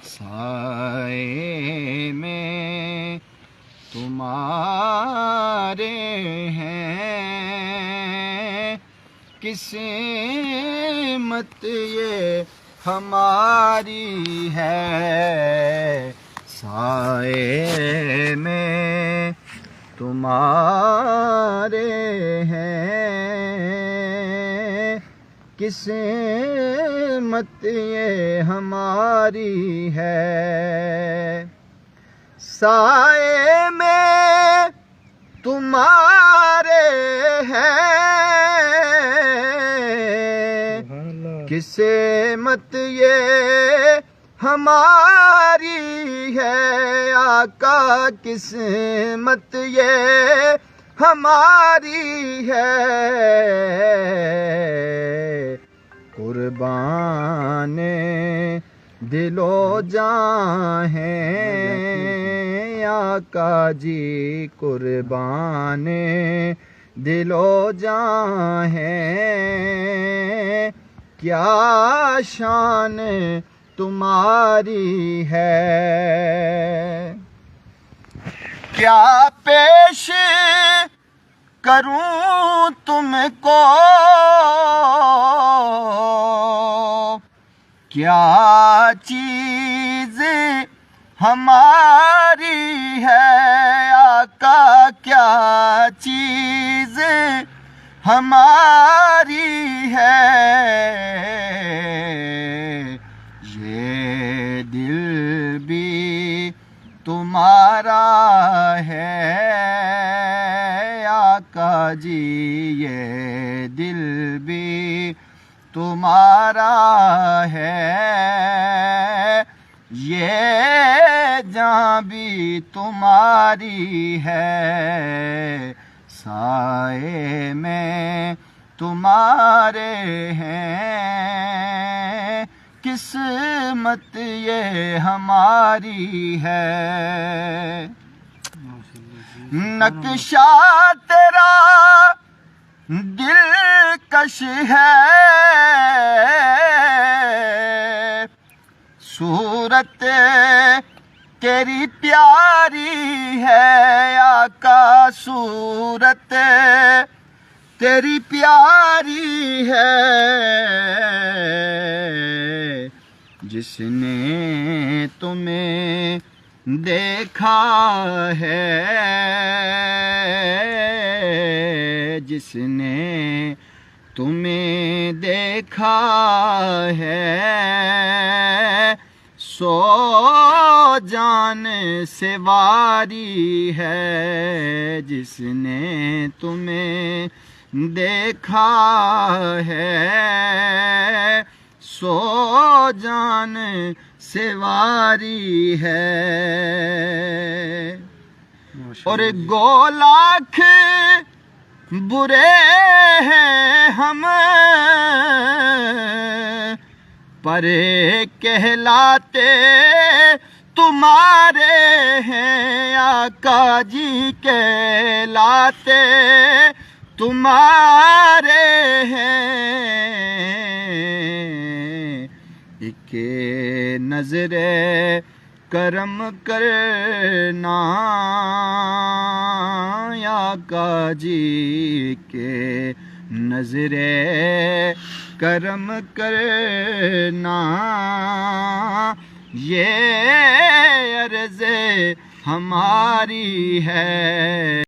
سائے میں تمہارے ہیں، قسمت یہ ہماری ہے۔ سائے میں تمہارے ہیں، قسمت یہ ہماری ہے۔ سائے میں تمہارے ہیں، قسمت یہ ہماری ہے۔ آقا قسمت یہ ہماری ہے، قربان دل و جاں ہیں آقا جی، قربان دل و جاں ہیں۔ کیا شان تمہاری ہے، کیا پیش کروں تم کو، کیا چیز ہماری ہے۔ آقا کیا چیز ہماری ہے، یہ دل بھی تمہارا ہے آقا جی، یہ دل بھی تمہارا ہے، یہ جاں بھی تمہاری ہے۔ سائے میں تمہارے ہیں، قسمت یہ ہماری ہے۔ نقشہ تیرا دلکش ہے، صورت تیری پیاری ہے آقا، صورت تیری پیاری ہے۔ جس نے تمہیں دیکھا ہے، جس نے تمہیں دیکھا ہے، سو جان سے واری ہے۔ جس نے تمہیں دیکھا ہے، سو جان سے واری ہے۔ اور گو لاکھ برے ہیں ہم، پر کہلاتے تمہارے ہیں آقا جی، کہلاتے تمہارے ہیں۔ ایک نظر کرم کرنا آقا جی، کے نظر کرم کرنا، یہ عرض ہماری ہے۔